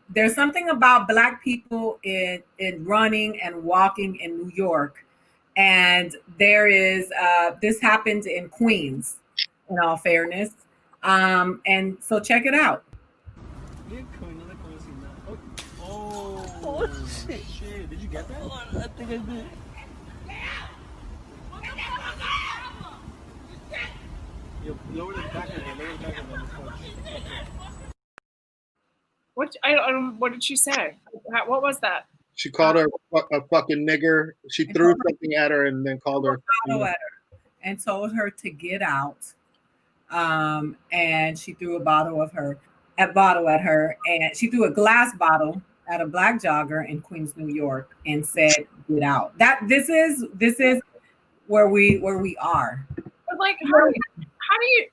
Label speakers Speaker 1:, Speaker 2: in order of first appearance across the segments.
Speaker 1: there's something about Black people in running and walking in New York, and there is this happened in Queens. In all fairness, and so check it out.
Speaker 2: Oh, shit. Did you get that? I think I did. Lower the back of it. Lower the back of it.
Speaker 3: What I don't. What did she say? What was that?
Speaker 4: She called her a fucking nigger. She threw something at her and then called her.
Speaker 1: And told her to get out. And she threw a bottle at her, and she threw a glass bottle at a Black jogger in Queens, New York, and said, "Get out." This is where we are.
Speaker 3: But like, how do you?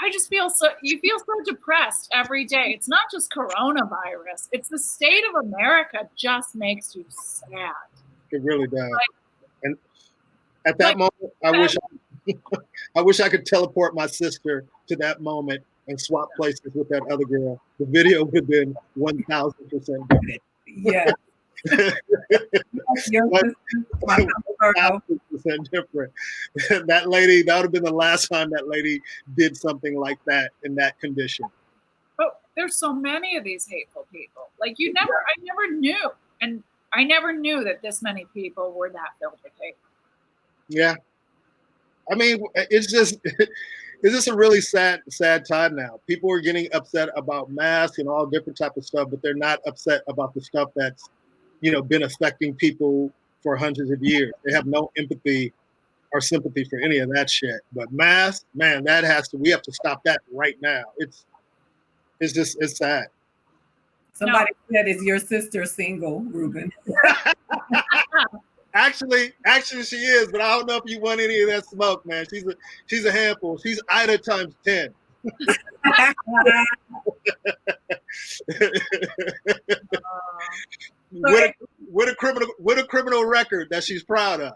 Speaker 3: I just feel you feel so depressed every day. It's not just coronavirus. It's the state of America just makes you sad.
Speaker 4: It really does. And at that moment, I wish I could teleport my sister to that moment and swap places with that other girl. The video would have been 1,000% different.
Speaker 1: Yeah.
Speaker 4: 1,000% different. That lady, that would have been the last time that lady did something like that in that condition.
Speaker 3: But there's so many of these hateful people. Like I never knew. And I never knew that this many people were that filled with hate.
Speaker 4: Yeah. I mean, it's just a really sad time now. People are getting upset about masks and all different type of stuff, but they're not upset about the stuff that's, been affecting people for hundreds of years. They have no empathy or sympathy for any of that shit. But masks, man, we have to stop that right now. It's sad.
Speaker 1: Somebody said, "Is your sister single, Ruben?"
Speaker 4: Actually, she is, but I don't know if you want any of that smoke, man. She's a handful. She's Aida times 10. With a criminal record that she's proud of.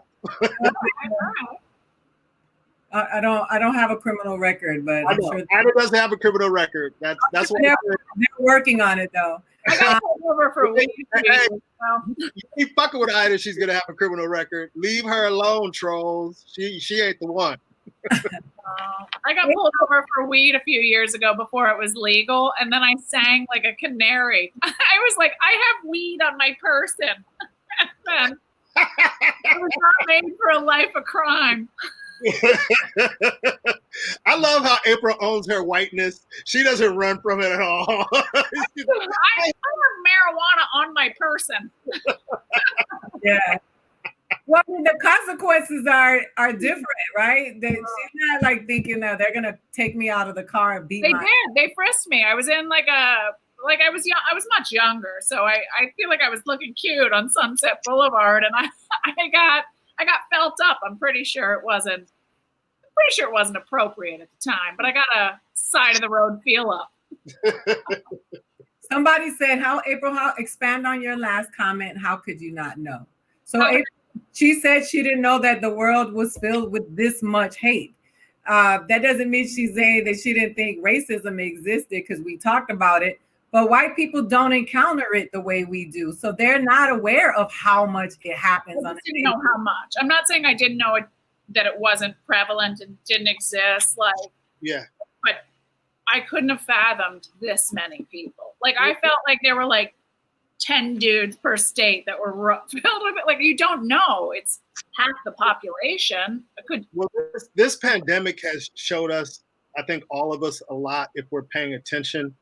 Speaker 1: I don't have a criminal record, but I'm sure
Speaker 4: Aida doesn't have a criminal record. That's what
Speaker 1: they're working on it, though.
Speaker 3: I got over for a week.
Speaker 4: You keep fucking with Aida, she's gonna have a criminal record. Leave her alone, trolls. She ain't the one.
Speaker 3: I got pulled over for weed a few years ago before it was legal, and then I sang like a canary. I was like, I have weed on my person. And I was not made for a life of crime.
Speaker 4: I love how April owns her whiteness. She doesn't run from it at all.
Speaker 3: I have marijuana on my person.
Speaker 1: Yeah. Well, I mean, the consequences are different, right? She's not like thinking that they're gonna take me out of the car and beat me.
Speaker 3: They frisked me. I was in I was young. I was much younger, so I feel like I was looking cute on Sunset Boulevard, and I got felt up. I'm pretty sure it wasn't appropriate at the time, but I got a side of the road feel up.
Speaker 1: Somebody said, April, expand on your last comment. How could you not know? So April, she said she didn't know that the world was filled with this much hate. That doesn't mean she's saying that she didn't think racism existed, because we talked about it, but white people don't encounter it the way we do. So they're not aware of how much it happens.
Speaker 3: I didn't know how much. I'm not saying I didn't know it, that it wasn't prevalent and didn't exist.
Speaker 4: Yeah.
Speaker 3: But I couldn't have fathomed this many people. Like, I felt like there were like 10 dudes per state that were filled with it. Like, you don't know. It's half the population.
Speaker 4: Well, this pandemic has showed us, I think all of us, a lot if we're paying attention.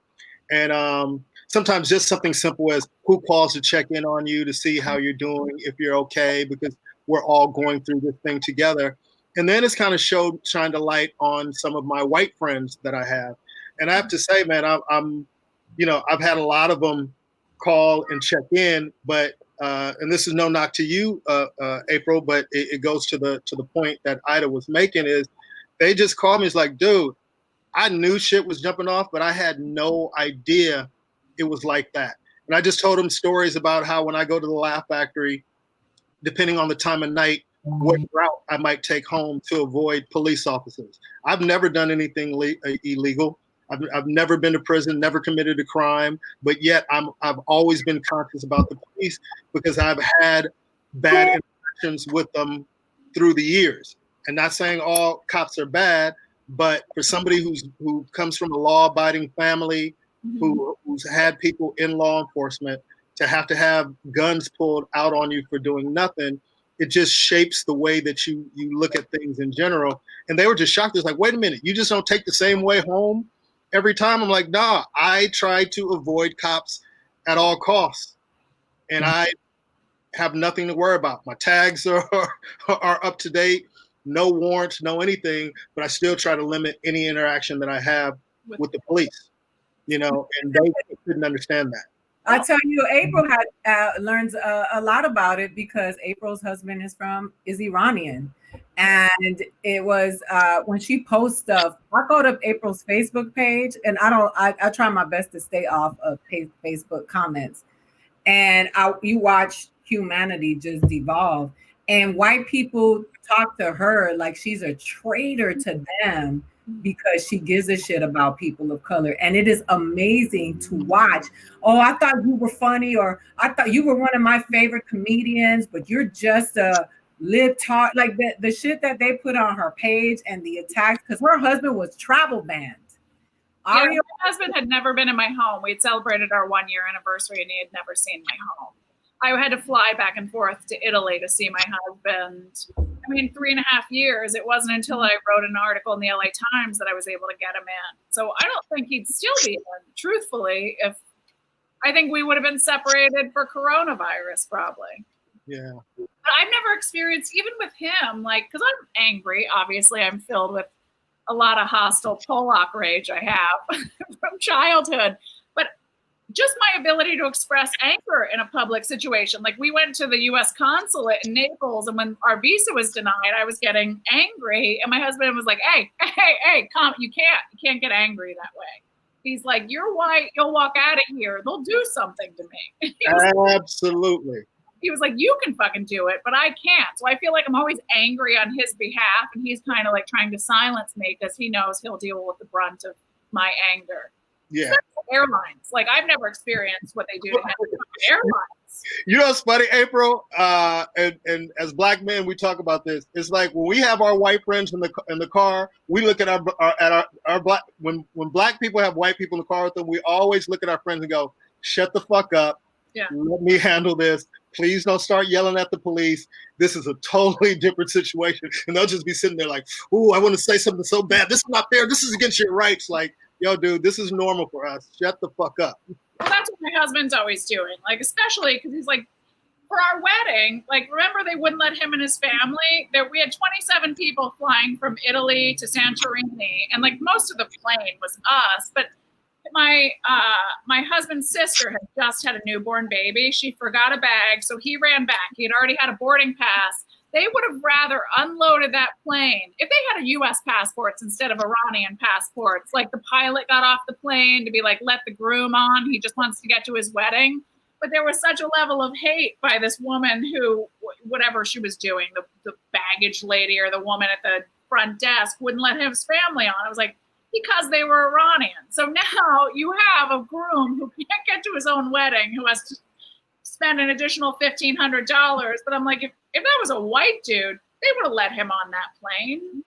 Speaker 4: And sometimes just something simple as who calls to check in on you to see how you're doing, if you're okay, because we're all going through this thing together. And then it's kind of shined a light on some of my white friends that I have. And I have to say, man, I've had a lot of them call and check in, but and this is no knock to you, April, but it goes to the point that Aida was making, is they just called me. It's like, dude, I knew shit was jumping off, but I had no idea it was like that. And I just told them stories about how when I go to the Laugh Factory, depending on the time of night, what route I might take home to avoid police officers. I've never done anything illegal. I've never been to prison, never committed a crime, but yet I've always been conscious about the police because I've had bad interactions with them through the years. And not saying all cops are bad, but for somebody who comes from a law-abiding family, who's had people in law enforcement, to have guns pulled out on you for doing nothing, it just shapes the way that you look at things in general. And they were just shocked. It's like, wait a minute, you just don't take the same way home every time? I'm like, nah, I try to avoid cops at all costs. And I have nothing to worry about. My tags are up to date, no warrants, no anything, but I still try to limit any interaction that I have with the police, and they couldn't understand that.
Speaker 1: I tell you, April learns a lot about it because April's husband is Iranian, and it was when she posts stuff. I go to April's Facebook page, and I try my best to stay off of Facebook comments, and you watch humanity just devolve, and white people talk to her like she's a traitor to them because she gives a shit about people of color. And it is amazing to watch. Oh, I thought you were funny, or I thought you were one of my favorite comedians, but you're just a libtard. Like the shit that they put on her page and the attacks, because her husband was travel banned.
Speaker 3: Yeah, my husband had never been in my home. We had celebrated our 1-year anniversary and he had never seen my home. I had to fly back and forth to Italy to see my husband. 3.5 years. It wasn't until I wrote an article in the LA Times that I was able to get him in. So I don't think he'd still be in, truthfully, I think we would have been separated for coronavirus, probably.
Speaker 4: Yeah.
Speaker 3: But I've never experienced, even with him, because I'm angry, obviously I'm filled with a lot of hostile Pollock rage I have from childhood. Just my ability to express anger in a public situation. Like we went to the U.S. consulate in Naples, and when our visa was denied, I was getting angry. And my husband was like, hey, calm. You can't get angry that way. He's like, you're white. You'll walk out of here. They'll do something to me.
Speaker 4: Absolutely.
Speaker 3: He was like, you can fucking do it, but I can't. So I feel like I'm always angry on his behalf. And he's kind of like trying to silence me because he knows he'll deal with the brunt of my anger.
Speaker 4: Yeah.
Speaker 3: Airlines. I've never experienced what they do to airlines.
Speaker 4: You know what's funny, April? And as black men, we talk about this. It's like when we have our white friends in the car, we look at our black when black people have white people in the car with them, we always look at our friends and go, "Shut the fuck up.
Speaker 3: Yeah.
Speaker 4: Let me handle this. Please don't start yelling at the police. This is a totally different situation." And they'll just be sitting there like, "Ooh, I want to say something so bad. This is not fair. This is against your rights." Like, yo, dude, this is normal for us. Shut the fuck up.
Speaker 3: Well, that's what my husband's always doing. Especially because he's like, for our wedding, remember they wouldn't let him and his family? We had 27 people flying from Italy to Santorini, and most of the plane was us. But my husband's sister had just had a newborn baby. She forgot a bag, so he ran back. He had already had a boarding pass. They would have rather unloaded that plane if they had U.S. passports instead of Iranian passports. The pilot got off the plane to be let the groom on. He just wants to get to his wedding. But there was such a level of hate by this woman who, whatever she was doing, the baggage lady or the woman at the front desk wouldn't let his family on. I was like, because they were Iranian. So now you have a groom who can't get to his own wedding, who has to spend an additional $1,500. But I'm like, if that was a white dude, they would have let him on that plane.